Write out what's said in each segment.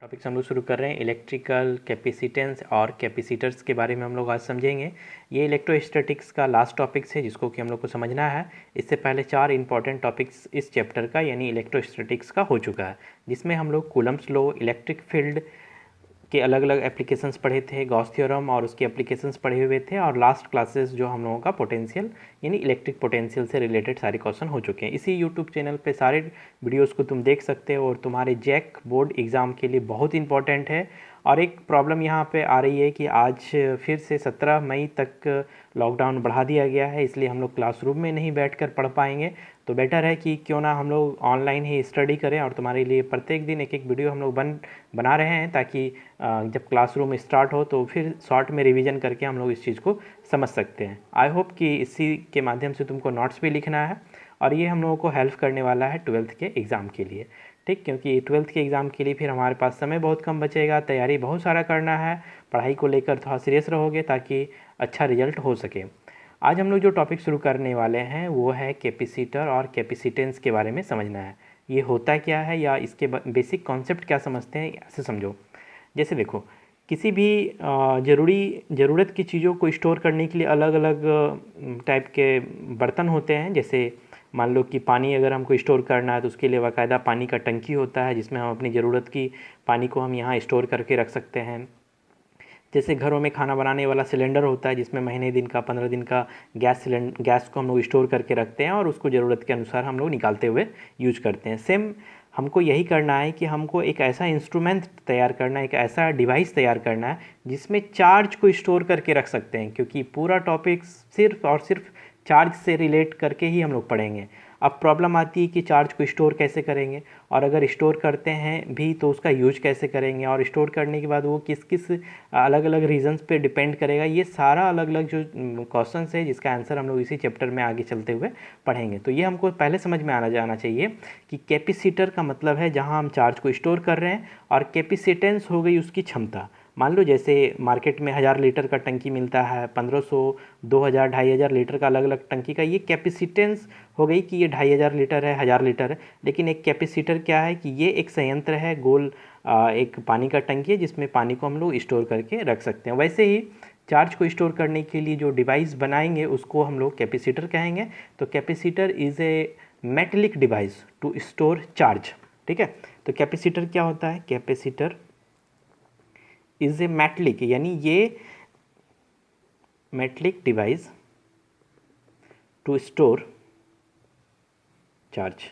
Topics हम लोग शुरू कर रहे हैं। इलेक्ट्रिकल कैपेसिटेंस और कैपेसिटर्स के बारे में हम लोग आज समझेंगे। ये इलेक्ट्रोस्टैटिक्स का लास्ट टॉपिक्स है जिसको कि हम लोग को समझना है। इससे पहले 4 इंपॉर्टेंट टॉपिक्स इस चैप्टर का यानी इलेक्ट्रोस्टैटिक्स का हो चुका है, जिसमें हम लोग कूलम्ब्स लॉ, इलेक्ट्रिक फील्ड के अलग अलग एप्लीकेशंस पढ़े थे, गॉस थ्योरम और उसके एप्लीकेशंस पढ़े हुए थे, और लास्ट क्लासेस जो हम लोगों का पोटेंशियल यानी इलेक्ट्रिक पोटेंशियल से रिलेटेड सारे क्वेश्चन हो चुके हैं। इसी यूट्यूब चैनल पे सारे वीडियोस को तुम देख सकते हो और तुम्हारे जैक बोर्ड एग्ज़ाम के लिए बहुत इंपॉर्टेंट है। और एक प्रॉब्लम यहाँ पे आ रही है कि आज फिर से 17 मई तक लॉकडाउन बढ़ा दिया गया है, इसलिए हम लोग क्लासरूम में नहीं बैठकर पढ़ पाएंगे। तो बेटर है कि क्यों ना हम लोग ऑनलाइन ही स्टडी करें, और तुम्हारे लिए प्रत्येक दिन एक एक वीडियो हम लोग बना रहे हैं ताकि जब क्लासरूम स्टार्ट हो तो फिर शॉर्ट में रिवीजन करके हम लोग इस चीज़ को समझ सकते हैं। आई होप कि इसी के माध्यम से तुमको नोट्स भी लिखना है और ये हम लोगों को हेल्प करने वाला है 12th के एग्ज़ाम के लिए, ठीक। क्योंकि 12th के एग्ज़ाम के लिए फिर हमारे पास समय बहुत कम बचेगा, तैयारी बहुत सारा करना है, पढ़ाई को लेकर थोड़ा सीरियस रहोगे ताकि अच्छा रिजल्ट हो सके। आज हम लोग जो टॉपिक शुरू करने वाले हैं वो है कैपेसिटर और कैपेसिटेंस के बारे में समझना है। ये होता क्या है या इसके बेसिक कॉन्सेप्ट क्या समझते हैं, ऐसे समझो। जैसे देखो, किसी भी ज़रूरत की चीज़ों को स्टोर करने के लिए अलग अलग टाइप के बर्तन होते हैं। जैसे मान लो कि पानी अगर हमको स्टोर करना है तो उसके लिए बाकायदा पानी का टंकी होता है, जिसमें हम अपनी ज़रूरत की पानी को हम यहाँ स्टोर करके रख सकते हैं। जैसे घरों में खाना बनाने वाला सिलेंडर होता है, जिसमें महीने दिन का 15 दिन का गैस को हम लोग स्टोर करके रखते हैं और उसको ज़रूरत के अनुसार हम लोग निकालते हुए यूज करते हैं। सेम हमको यही करना है कि हमको एक ऐसा इंस्ट्रूमेंट तैयार करना है, एक ऐसा डिवाइस तैयार करना है जिसमें चार्ज को स्टोर करके रख सकते हैं, क्योंकि पूरा टॉपिक सिर्फ और सिर्फ चार्ज से रिलेट करके ही हम लोग पढ़ेंगे। अब प्रॉब्लम आती है कि चार्ज को स्टोर कैसे करेंगे, और अगर स्टोर करते हैं भी तो उसका यूज कैसे करेंगे, और स्टोर करने के बाद वो किस किस अलग अलग रीजंस पे डिपेंड करेगा। ये सारा अलग अलग जो क्वेश्चंस है जिसका आंसर हम लोग इसी चैप्टर में आगे चलते हुए पढ़ेंगे। तो ये हमको पहले समझ में आना जाना चाहिए कि कैपेसिटर का मतलब है जहाँ हम चार्ज को स्टोर कर रहे हैं, और कैपेसिटेंस हो गई उसकी क्षमता। मान लो जैसे मार्केट में 1000 लीटर का टंकी मिलता है, 1500, 2000, 2500 लीटर का अलग अलग टंकी का, ये कैपेसिटेंस हो गई कि ये 2500 लीटर है, 1000 लीटर है। लेकिन एक कैपेसिटर क्या है कि ये एक संयंत्र है, गोल एक पानी का टंकी है जिसमें पानी को हम लोग स्टोर करके रख सकते हैं। वैसे ही चार्ज को स्टोर करने के लिए जो डिवाइस बनाएंगे उसको हम लोग कैपेसिटर कहेंगे। तो capacitor is a metallic device to store charge, ठीक है। तो कैपेसिटर क्या होता है? कैपेसिटर इज ए मेटलिक, यानी ये metallic device to store charge,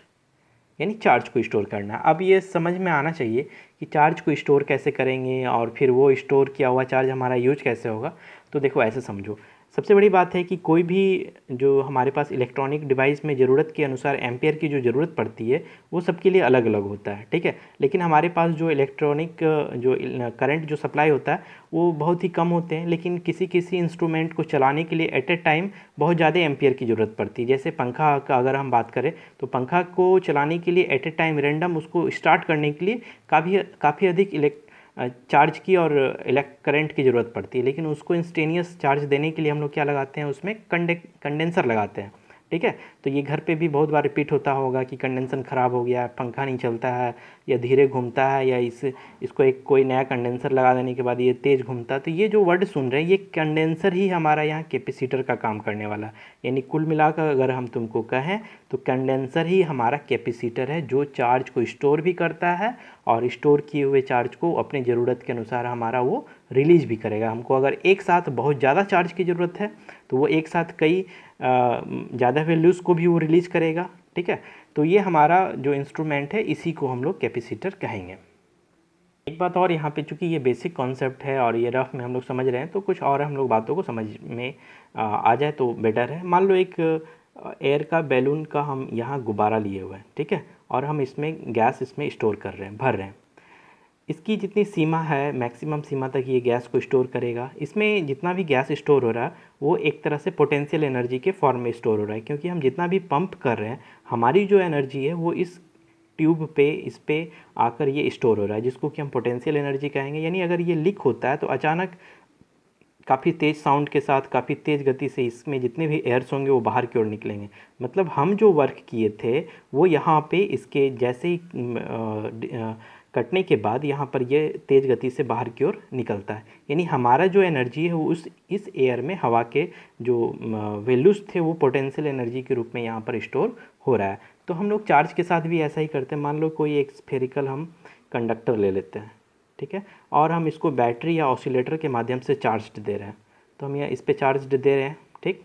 यानी चार्ज को स्टोर करना। अब ये समझ में आना चाहिए कि चार्ज को स्टोर कैसे करेंगे और फिर वो स्टोर किया हुआ चार्ज हमारा यूज कैसे होगा। तो देखो ऐसे समझो, सबसे बड़ी बात है कि कोई भी जो हमारे पास इलेक्ट्रॉनिक डिवाइस में ज़रूरत के अनुसार एम्पियर की जो ज़रूरत पड़ती है वो सबके लिए अलग अलग होता है, ठीक है। लेकिन हमारे पास जो इलेक्ट्रॉनिक जो करंट जो सप्लाई होता है वो बहुत ही कम होते हैं, लेकिन किसी किसी इंस्ट्रूमेंट को चलाने के लिए एट ए टाइम बहुत ज़्यादा एम्पियर की ज़रूरत पड़ती है। जैसे पंखा का अगर हम बात करें तो पंखा को चलाने के लिए एट ए टाइम रैंडम उसको स्टार्ट करने के लिए काफ़ी अधिक चार्ज की और करंट की ज़रूरत पड़ती है। लेकिन उसको इंस्टेनियस चार्ज देने के लिए हम लोग क्या लगाते हैं, उसमें कंडेंसर लगाते हैं, ठीक है। तो ये घर पे भी बहुत बार रिपीट होता होगा कि कंडेंसर ख़राब हो गया, पंखा नहीं चलता है या धीरे घूमता है, या इसको एक कोई नया कंडेंसर लगा देने के बाद ये तेज़ घूमता है। तो ये जो वर्ड सुन रहे हैं ये कंडेंसर ही हमारा यहाँ कैपेसिटर का काम करने वाला है। यानी कुल मिलाकर अगर हम तुमको कहें तो कंडेंसर ही हमारा कैपेसिटर है, जो चार्ज को स्टोर भी करता है और स्टोर किए हुए चार्ज को अपने ज़रूरत के अनुसार हमारा वो रिलीज भी करेगा। हमको अगर एक साथ बहुत ज़्यादा चार्ज की ज़रूरत है तो वो एक साथ कई ज़्यादा वैल्यूज़ को भी वो रिलीज करेगा, ठीक है। तो ये हमारा जो इंस्ट्रूमेंट है इसी को हम लोग कैपेसिटर कहेंगे। एक बात और यहाँ पे, चूँकि ये बेसिक कॉन्सेप्ट है और ये रफ में हम लोग समझ रहे हैं तो कुछ और हम लोग बातों को समझ में आ जाए तो बेटर है। मान लो एक एयर का बैलून का हम यहाँ गुब्बारा लिए हुए हैं, ठीक है, और हम इसमें गैस इसमें स्टोर कर रहे हैं, भर रहे हैं। इसकी जितनी सीमा है, मैक्सिमम सीमा तक ये गैस को स्टोर करेगा। इसमें जितना भी गैस स्टोर हो रहा है वो एक तरह से पोटेंशियल एनर्जी के फॉर्म में स्टोर हो रहा है, क्योंकि हम जितना भी पंप कर रहे हैं हमारी जो एनर्जी है वो इस ट्यूब पे, इस पे आकर ये स्टोर हो रहा है, जिसको कि हम पोटेंशियल एनर्जी कहेंगे। यानी अगर ये लीक होता है तो अचानक काफ़ी तेज़ साउंड के साथ, काफ़ी तेज़ गति से इसमें जितने भी एयर्स होंगे वो बाहर की ओर निकलेंगे। मतलब हम जो वर्क किए थे वो यहाँ पे इसके जैसे ही कटने के बाद यहाँ पर ये तेज़ गति से बाहर की ओर निकलता है। यानी हमारा जो एनर्जी है वो इस एयर में हवा के जो वैल्यूज़ थे वो पोटेंशियल एनर्जी के रूप में यहाँ पर स्टोर हो रहा है। तो हम लोग चार्ज के साथ भी ऐसा ही करते हैं। मान लो कोई एक स्फेरिकल हम कंडक्टर ले लेते हैं, ठीक है, और हम इसको बैटरी या ऑसिलेटर के माध्यम से चार्ज दे रहे हैं। तो हम यहाँ इस पर चार्ज दे रहे हैं, ठीक।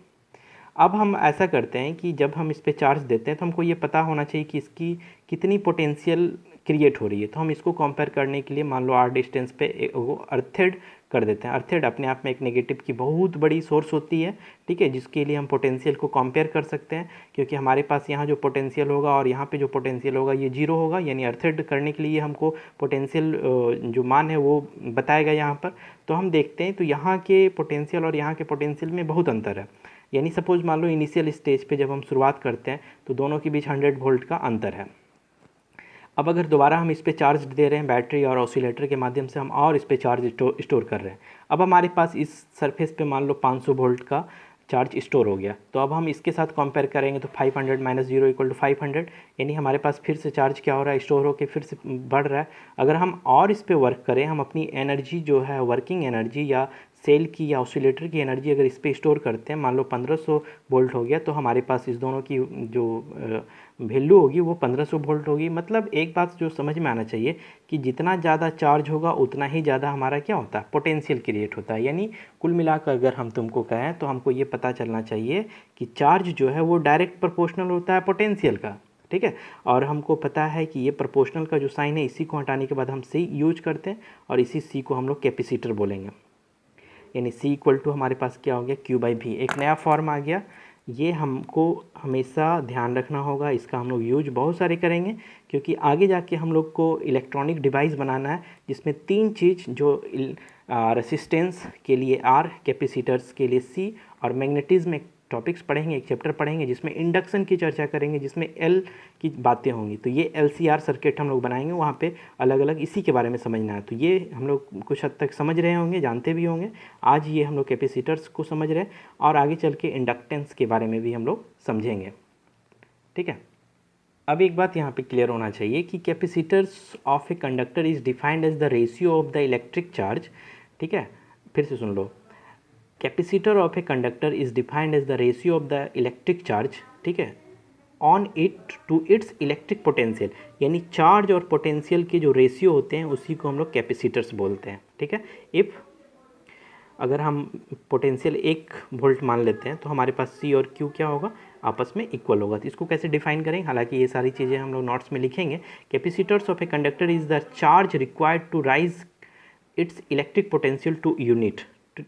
अब हम ऐसा करते हैं कि जब हम इस पर चार्ज देते हैं तो हमको ये पता होना चाहिए कि इसकी कितनी पोटेंशियल क्रिएट हो रही है। तो हम इसको कंपेयर करने के लिए मान लो r डिस्टेंस पे वो अर्थेड कर देते हैं। अर्थेड अपने आप में एक नेगेटिव की बहुत बड़ी सोर्स होती है, ठीक है, जिसके लिए हम पोटेंशियल को कंपेयर कर सकते हैं, क्योंकि हमारे पास यहाँ जो पोटेंशियल होगा और यहाँ पे जो पोटेंशियल होगा ये जीरो होगा। यानी अर्थेड करने के लिए हमको पोटेंशियल जो मान है वो बताएगा यहाँ पर। तो हम देखते हैं तो यहाँ के पोटेंशियल और यहाँ के पोटेंशियल में बहुत अंतर है। यानी सपोज मान लो इनिशियल स्टेज पे जब हम शुरुआत करते हैं तो दोनों के बीच 100 वोल्ट का अंतर है। अब अगर दोबारा हम इस पे चार्ज दे रहे हैं बैटरी और ऑसिलेटर के माध्यम से, हम और इस पे चार्ज स्टोर कर रहे हैं। अब हमारे पास इस सरफेस पे मान लो 500 वोल्ट का चार्ज स्टोर हो गया। तो अब हम इसके साथ कंपेयर करेंगे तो 500 माइनस 0 इक्वल टू 500, यानी हमारे पास फिर से चार्ज क्या हो रहा है, स्टोर होकर फिर से बढ़ रहा है। अगर हम और इस पे वर्क करें, हम अपनी एनर्जी जो है वर्किंग एनर्जी या सेल की या ऑसिलेटर की एनर्जी अगर इस पे स्टोर करते हैं, मान लो 1500 वोल्ट हो गया, तो हमारे पास इस दोनों की जो वैल्यू होगी वो 1500 वोल्ट होगी। मतलब एक बात जो समझ में आना चाहिए कि जितना ज़्यादा चार्ज होगा उतना ही ज़्यादा हमारा क्या होता है, पोटेंशियल क्रिएट होता है। यानी कुल मिलाकर अगर हम तुमको कहें तो हमको ये पता चलना चाहिए कि चार्ज जो है वो डायरेक्ट प्रोपोर्शनल होता है पोटेंशियल का, ठीक है। और हमको पता है कि ये प्रोपोर्शनल का जो साइन है इसी को हटाने के बाद हम सी यूज करते हैं और इसी सी को हम लोग कैपेसिटर बोलेंगे। यानी C इक्वल टू हमारे पास क्या हो गया, Q/V। एक नया फॉर्म आ गया। ये हमको हमेशा ध्यान रखना होगा, इसका हम लोग यूज बहुत सारे करेंगे, क्योंकि आगे जाके हम लोग को इलेक्ट्रॉनिक डिवाइस बनाना है जिसमें 3 चीज़, जो रेसिस्टेंस के लिए R, कैपेसिटर्स के लिए C और मैग्नेटिज्म एक टॉपिक्स पढ़ेंगे, एक चैप्टर पढ़ेंगे जिसमें इंडक्शन की चर्चा करेंगे, जिसमें L की बातें होंगी। तो ये LCR सर्किट हम लोग बनाएंगे, वहाँ पे अलग अलग इसी के बारे में समझना है। तो ये हम लोग कुछ हद तक समझ रहे होंगे, जानते भी होंगे। आज ये हम लोग कैपेसिटर्स को समझ रहे हैं और आगे चल के इंडक्टेंस के बारे में भी हम लोग समझेंगे, ठीक है। अब एक बात यहाँ पे क्लियर होना चाहिए कि capacitors of a conductor is defined as the ratio of the electric charge, ठीक है। फिर से सुन लो, capacitor of a conductor is defined as the ratio of the electric charge, ठीक है, on it to its electric potential. यानी charge और पोटेंशियल के जो रेशियो होते हैं उसी को हम लोग कैपेसिटर्स बोलते हैं, ठीक है। इफ़ अगर हम पोटेंशियल 1 वोल्ट मान लेते हैं तो हमारे पास C और Q क्या होगा, आपस में इक्वल होगा। तो इसको कैसे डिफाइन करेंगे, हालांकि ये सारी चीज़ें हम लोग नोट्स में लिखेंगे। Capacitors of a conductor is the charge required to raise its electric potential to unit,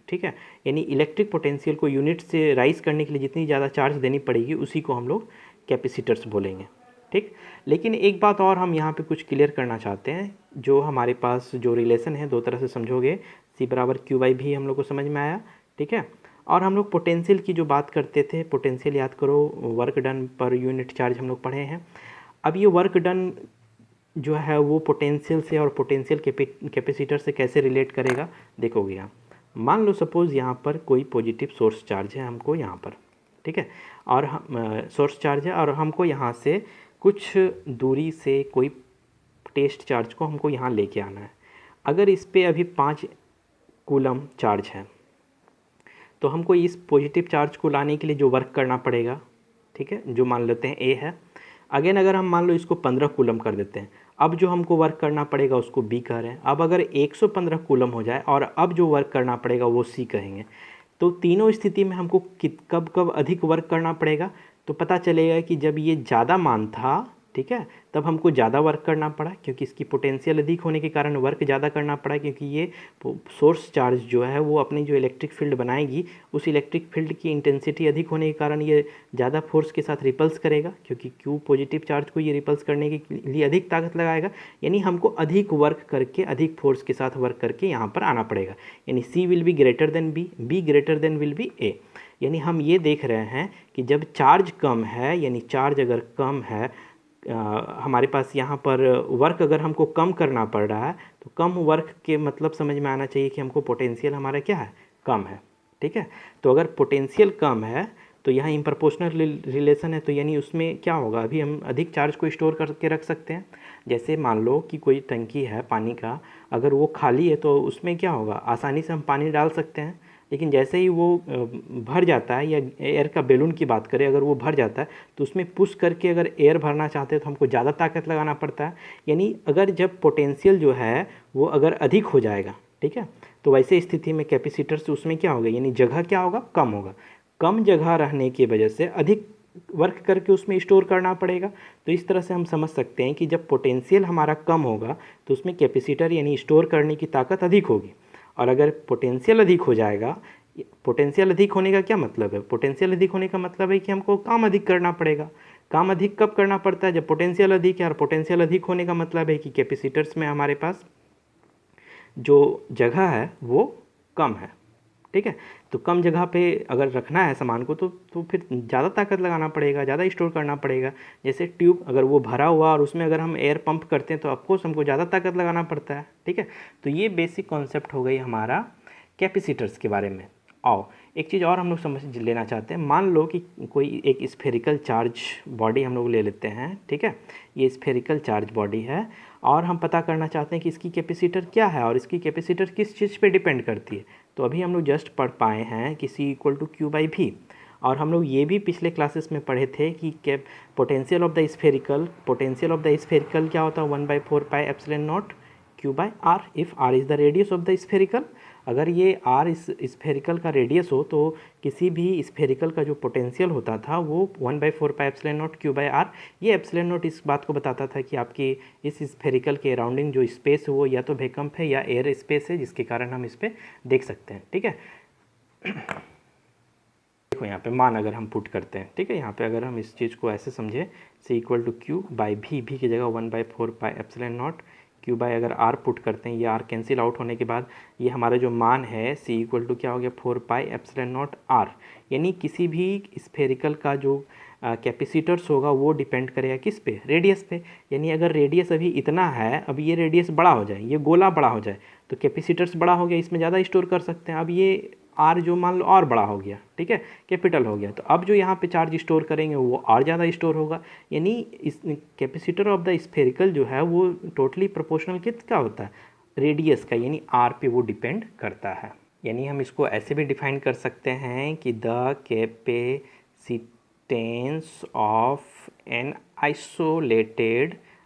ठीक है। यानी इलेक्ट्रिक पोटेंशियल को यूनिट से राइज करने के लिए जितनी ज़्यादा चार्ज देनी पड़ेगी उसी को हम लोग कैपेसिटर्स बोलेंगे, ठीक। लेकिन एक बात और हम यहाँ पे कुछ क्लियर करना चाहते हैं। जो हमारे पास जो रिलेशन है, 2 तरह से समझोगे, C बराबर Q/V हम लोग को समझ में आया, ठीक है। और हम लोग पोटेंशियल की जो बात करते थे, पोटेंशियल याद करो, work done per unit charge हम लोग पढ़े हैं। अब ये वर्क डन जो है वो पोटेंशियल से और पोटेंशियल कैपेसिटर से कैसे रिलेट करेगा, देखोगे यहाँ। मान लो सपोज़ यहाँ पर कोई पॉजिटिव सोर्स चार्ज है हमको यहाँ पर, ठीक है, और सोर्स चार्ज है और हमको यहाँ से कुछ दूरी से कोई टेस्ट चार्ज को हमको यहाँ लेके आना है। अगर इस पे अभी 5 कूलम चार्ज है तो हमको इस पॉजिटिव चार्ज को लाने के लिए जो वर्क करना पड़ेगा, ठीक है, जो मान लेते हैं A है। अगेन अगर हम मान लो इसको 15 कूलम कर देते हैं, अब जो हमको वर्क करना पड़ेगा उसको B कह रहे हैं। अब अगर 115 कूलम हो जाए और अब जो वर्क करना पड़ेगा वो C कहेंगे, तो तीनों स्थिति में हमको कब कब अधिक वर्क करना पड़ेगा, तो पता चलेगा कि जब ये ज़्यादा मान था, ठीक है, तब हमको ज़्यादा वर्क करना पड़ा, क्योंकि इसकी पोटेंशियल अधिक होने के कारण वर्क ज़्यादा करना पड़ा, क्योंकि ये सोर्स चार्ज जो है वो अपनी जो इलेक्ट्रिक फील्ड बनाएगी उस इलेक्ट्रिक फील्ड की इंटेंसिटी अधिक होने के कारण ये ज़्यादा फोर्स के साथ रिपल्स करेगा, क्योंकि Q पॉजिटिव चार्ज को ये रिपल्स करने के लिए अधिक ताकत लगाएगा। यानी हमको अधिक वर्क करके, अधिक फोर्स के साथ वर्क करके यहाँ पर आना पड़ेगा। यानी C will be greater than B, B greater than will be A। यानी हम ये देख रहे हैं कि जब चार्ज कम है, यानी चार्ज अगर कम है, हमारे पास यहाँ पर वर्क अगर हमको कम करना पड़ रहा है, तो कम वर्क के मतलब समझ में आना चाहिए कि हमको पोटेंशियल हमारा क्या है, कम है, ठीक है। तो अगर पोटेंशियल कम है तो यहाँ इम्प्रपोर्शनल रिलेशन है, तो यानी उसमें क्या होगा, अभी हम अधिक चार्ज को स्टोर करके रख सकते हैं। जैसे मान लो कि कोई टंकी है पानी का, अगर वो खाली है तो उसमें क्या होगा, आसानी से हम पानी डाल सकते हैं। लेकिन जैसे ही वो भर जाता है, या एयर का बैलून की बात करें, अगर वो भर जाता है तो उसमें पुश करके अगर एयर भरना चाहते हैं तो हमको ज़्यादा ताकत लगाना पड़ता है। यानी अगर जब पोटेंशियल जो है वो अगर अधिक हो जाएगा, ठीक है, तो वैसे स्थिति में कैपेसिटर से उसमें क्या होगा, यानी जगह क्या होगा, कम होगा। कम जगह रहने की वजह से अधिक वर्क करके उसमें स्टोर करना पड़ेगा। तो इस तरह से हम समझ सकते हैं कि जब पोटेंशियल हमारा कम होगा तो उसमें कैपेसिटर यानी स्टोर करने की ताकत अधिक होगी। और अगर पोटेंशियल अधिक हो जाएगा, पोटेंशियल अधिक होने का क्या मतलब है, पोटेंशियल अधिक होने का मतलब है कि हमको काम अधिक करना पड़ेगा। काम अधिक कब करना पड़ता है, जब पोटेंशियल अधिक है। और पोटेंशियल अधिक होने का मतलब है कि कैपेसिटर्स में हमारे पास जो जगह है वो कम है, ठीक है। तो कम जगह पे अगर रखना है सामान को तो फिर ज़्यादा ताकत लगाना पड़ेगा, ज़्यादा स्टोर करना पड़ेगा। जैसे ट्यूब अगर वो भरा हुआ और उसमें अगर हम एयर पंप करते हैं तो ऑफकोर्स हमको ज़्यादा ताकत लगाना पड़ता है, ठीक है। तो ये बेसिक कॉन्सेप्ट हो गई हमारा कैपेसिटर्स के बारे में। आओ एक चीज़ और हम लोग समझ लेना चाहते हैं। मान लो कि कोई एक स्फेरिकल चार्ज बॉडी हम लोग ले लेते हैं, ठीक है। ये स्फेरिकल चार्ज बॉडी है और हम पता करना चाहते हैं कि इसकी कैपेसिटर क्या है और इसकी कैपेसिटर किस चीज़ पे डिपेंड करती है। तो अभी हम लोग जस्ट पढ़ पाए हैं कि C = Q/V। और हम लोग ये भी पिछले क्लासेस में पढ़े थे कि पोटेंशियल ऑफ द स्फेरिकल क्या होता है, 1/4 pi epsilon not Q/R if R is the radius of the spherical. अगर ये R इस स्फेरिकल का रेडियस हो तो किसी भी स्फेरिकल का जो पोटेंशियल होता था वो 1/4 पाई एप्सिलॉन नॉट Q/R। ये एप्सिलॉन नॉट इस बात को बताता था कि आपके इस स्फेरिकल के अराउंडिंग जो स्पेस है वो या तो वैकम्प है या एयर स्पेस है, जिसके कारण हम इस पर देख सकते हैं, ठीक है। देखो यहाँ पे मान अगर हम पुट करते हैं, ठीक है, यहाँ पे अगर हम इस चीज़ को ऐसे समझें, C = Q/V, V की जगह 1/4 पाई एप्सिलॉन नॉट Q/ अगर R पुट करते हैं, ये R कैंसिल आउट होने के बाद ये हमारा जो मान है C = क्या हो गया, 4 पाई एप्सिलॉन नॉट R। यानी किसी भी स्फेरिकल का जो कैपेसिटर्स होगा वो डिपेंड करेगा किस पे, रेडियस पे। यानी अगर रेडियस अभी इतना है, अब ये रेडियस बड़ा हो जाए, ये गोला बड़ा हो जाए तो कैपेसिटर्स बड़ा हो गया, इसमें ज़्यादा स्टोर कर सकते हैं। अब ये आर जो मान लो और बड़ा हो गया, ठीक है, कैपिटल हो गया, तो अब जो यहाँ पे चार्ज स्टोर करेंगे वो और ज़्यादा स्टोर होगा। यानी इस कैपेसिटर ऑफ द स्फेरिकल जो है वो टोटली प्रोपोर्शनल किसका होता है, रेडियस का, यानी आर पे वो डिपेंड करता है। यानी हम इसको ऐसे भी डिफाइन कर सकते हैं कि the capacitance of an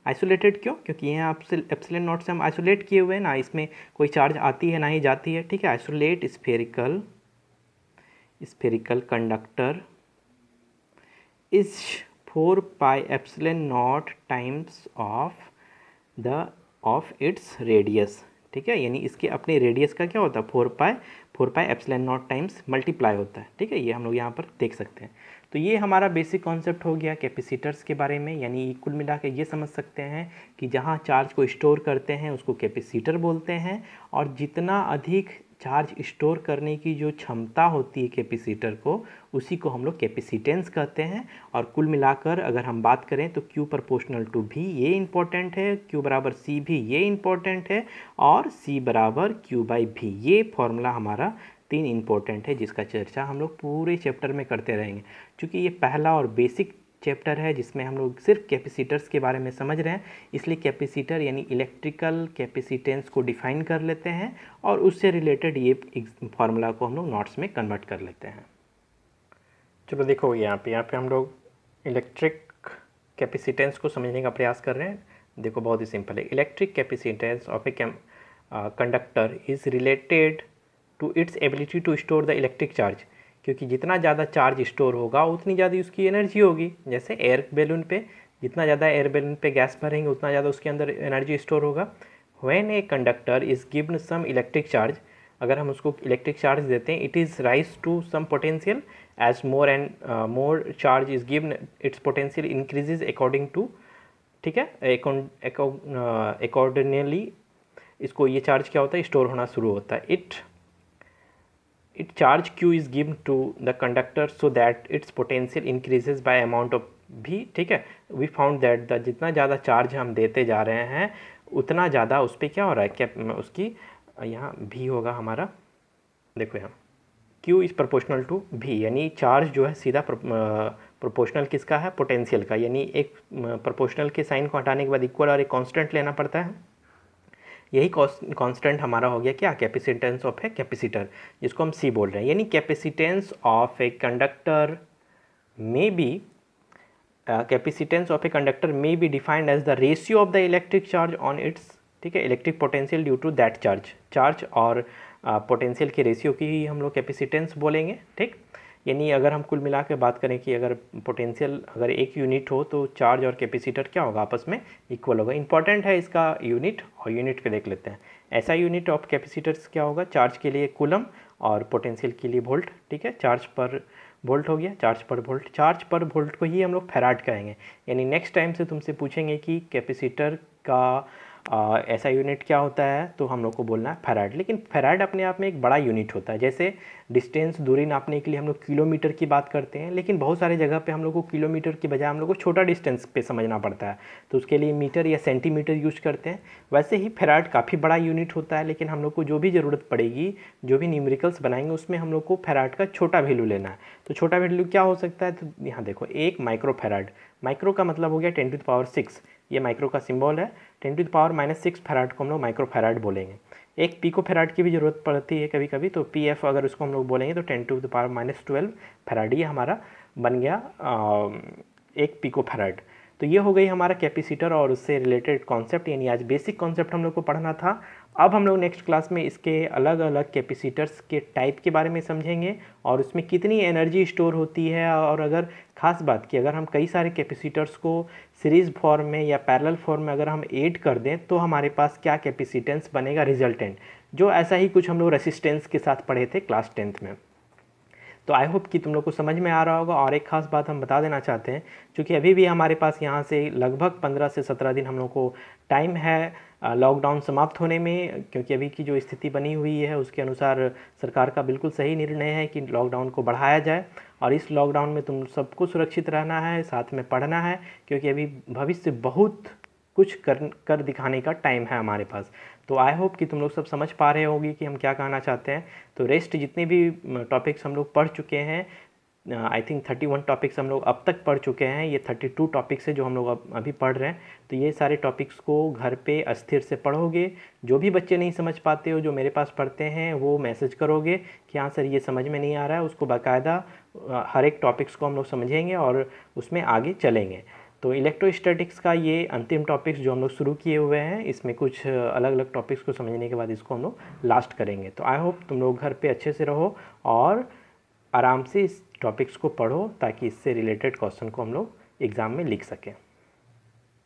isolated क्यों, क्योंकि यहाँ एप्सिलॉन नॉट से हम आइसोलेट किए हुए हैं ना, इसमें कोई चार्ज आती है ना ही जाती है, ठीक है। Isolate spherical conductor is 4 pi epsilon not times of its radius, ठीक है। यानी इसके अपने रेडियस का क्या होता है, 4 pi epsilon not times multiply होता है, ठीक है। ये हम लोग यहाँ पर देख सकते हैं। तो ये हमारा बेसिक कॉन्सेप्ट हो गया कैपेसिटर्स के बारे में। यानी कुल मिला के ये समझ सकते हैं कि जहाँ चार्ज को स्टोर करते हैं उसको कैपेसिटर बोलते हैं, और जितना अधिक चार्ज स्टोर करने की जो क्षमता होती है कैपेसिटर को, उसी को हम लोग कैपेसिटेंस कहते हैं। और कुल मिलाकर अगर हम बात करें तो Q = V ये इंपॉर्टेंट है, Q = C भी ये इंपॉर्टेंट है, और C = Q/V ये फॉर्मूला हमारा 3 इंपॉर्टेंट है, जिसका चर्चा हम लोग पूरे चैप्टर में करते रहेंगे। क्योंकि ये पहला और बेसिक चैप्टर है जिसमें हम लोग सिर्फ कैपेसिटर्स के बारे में समझ रहे हैं, इसलिए कैपेसिटर यानी इलेक्ट्रिकल कैपेसिटेंस को डिफाइन कर लेते हैं और उससे रिलेटेड ये फार्मूला को हम लोग नोट्स में कन्वर्ट कर लेते हैं। चलो देखो यहाँ पे हम लोग इलेक्ट्रिक कैपेसिटेंस को समझने का प्रयास कर रहे हैं। देखो बहुत ही सिंपल है, electric capacitance of a conductor is related to its ability to store the electric charge. क्योंकि जितना ज़्यादा चार्ज स्टोर होगा उतनी ज़्यादा उसकी एनर्जी होगी। जैसे एयर बैलून पे जितना ज़्यादा एयर बैलून पे गैस भरेंगे उतना ज़्यादा उसके अंदर एनर्जी स्टोर होगा। When a conductor is given some electric charge, अगर हम उसको इलेक्ट्रिक चार्ज देते हैं, it is raise to some potential as more and more charge is given, its potential increases according to, ठीक है, अकॉर्डिंगली इसको ये चार्ज क्या होता है, स्टोर होना शुरू होता है। It charge Q is given to the conductor so that its potential increases by amount of V, ठीक है। We found that the जितना ज़्यादा चार्ज हम देते जा रहे हैं उतना ज़्यादा उस पर क्या हो रहा है, क्या उसकी यहाँ V होगा हमारा, देखो यहाँ Q is proportional to V, यानी चार्ज जो है सीधा प्रोपोर्शनल किसका है, पोटेंशियल का, यानी एक प्रोपोर्शनल के साइन को हटाने के बाद इक्वल और एक कांस्टेंट लेना पड़ता है। यही कांस्टेंट हमारा हो गया क्या, कैपेसिटेंस ऑफ ए कैपेसिटर, जिसको हम C बोल रहे हैं। यानी capacitance of a conductor may be capacitance of a conductor may be defined as the ratio of the electric charge on its, ठीक है, electric potential due to that charge और potential के रेशियो की ही हम लोग कैपेसिटेंस बोलेंगे, ठीक। यानी अगर हम कुल मिला के बात करें कि अगर पोटेंशियल अगर एक यूनिट हो तो चार्ज और कैपेसिटर क्या होगा, आपस में इक्वल होगा। इंपॉर्टेंट है इसका यूनिट, और यूनिट पे देख लेते हैं। ऐसा यूनिट ऑफ कैपेसिटर्स क्या होगा, चार्ज के लिए कूलम और पोटेंशियल के लिए वोल्ट, ठीक है। चार्ज पर वोल्ट हो गया, चार्ज पर वोल्ट को ही हम लोग फैराड कहेंगे। यानी नेक्स्ट टाइम से तुमसे पूछेंगे कि कैपेसिटर का ऐसा यूनिट क्या होता है, तो हम लोग को बोलना है फैराड। लेकिन फैराड अपने आप में एक बड़ा यूनिट होता है। जैसे डिस्टेंस, दूरी नापने के लिए हम लोग किलोमीटर की बात करते हैं, लेकिन बहुत सारे जगह पे हम लोग को किलोमीटर की बजाय हम लोग को छोटा डिस्टेंस पे समझना पड़ता है, तो उसके लिए मीटर या सेंटीमीटर यूज करते हैं। वैसे ही फैराड काफ़ी बड़ा यूनिट होता है, लेकिन हम लोग को जो भी ज़रूरत पड़ेगी, जो भी न्यूमेरिकल्स बनाएंगे, उसमें हम लोग को फैराड का छोटा वैल्यू लेना है। तो छोटा वैल्यू क्या हो सकता है, तो यहाँ देखो, एक माइक्रो फैराड, माइक्रो का मतलब हो गया 10⁻⁶, ये माइक्रो का सिंबल है। 10⁻⁻⁶ फैराड को हम लोग माइक्रो फैराड बोलेंगे। एक पिको फैराड की भी ज़रूरत पड़ती है कभी कभी, तो PF अगर उसको हम लोग बोलेंगे तो 10⁻⁻12 फैराड, ये हमारा बन गया एक पिको फैराड। तो ये हो गई हमारा कैपेसिटर और उससे रिलेटेड कॉन्सेप्ट, यानी आज बेसिक कॉन्सेप्ट हम लोग को पढ़ना था। अब हम लोग नेक्स्ट क्लास में इसके अलग अलग कैपेसिटर्स के टाइप के बारे में समझेंगे और उसमें कितनी एनर्जी स्टोर होती है, और अगर खास बात की अगर हम कई सारे कैपेसिटर्स को सीरीज़ फॉर्म में या पैरेलल फॉर्म में अगर हम ऐड कर दें तो हमारे पास क्या कैपेसिटेंस बनेगा रिजल्टेंट, जो ऐसा ही कुछ हम लोग रेसिस्टेंस के साथ पढ़े थे क्लास 10th में। तो आई होप कि तुम लोग को समझ में आ रहा होगा। और एक खास बात हम बता देना चाहते हैं, क्योंकि अभी भी हमारे पास यहाँ से लगभग 15 से 17 दिन हम लोग को टाइम है लॉकडाउन समाप्त होने में, क्योंकि अभी की जो स्थिति बनी हुई है उसके अनुसार सरकार का बिल्कुल सही निर्णय है कि लॉकडाउन को बढ़ाया जाए। और इस लॉकडाउन में तुम सबको सुरक्षित रहना है, साथ में पढ़ना है, क्योंकि अभी भविष्य बहुत कुछ कर दिखाने का टाइम है हमारे पास। तो आई होप कि तुम लोग सब समझ पा रहे होगी कि हम क्या कहना चाहते हैं। तो रेस्ट जितने भी टॉपिक्स हम लोग पढ़ चुके हैं, आई थिंक 31 टॉपिक्स हम लोग अब तक पढ़ चुके हैं। ये 32 टॉपिक्स है जो हम लोग अभी पढ़ रहे हैं। तो ये सारे टॉपिक्स को घर पे अस्थिर से पढ़ोगे। जो भी बच्चे नहीं समझ पाते हो, जो मेरे पास पढ़ते हैं, वो मैसेज करोगे कि हाँ सर ये समझ में नहीं आ रहा है, उसको बाकायदा हर एक टॉपिक्स को हम लोग समझेंगे और उसमें आगे चलेंगे। तो इलेक्ट्रोस्टैटिक्स का ये अंतिम टॉपिक्स जो हम लोग शुरू किए हुए हैं, इसमें कुछ अलग अलग टॉपिक्स को समझने के बाद इसको हम लोग लास्ट करेंगे। तो आई होप तुम लोग घर पे अच्छे से रहो और आराम से इस टॉपिक्स को पढ़ो, ताकि इससे रिलेटेड क्वेश्चन को हम लोग एग्ज़ाम में लिख सकें।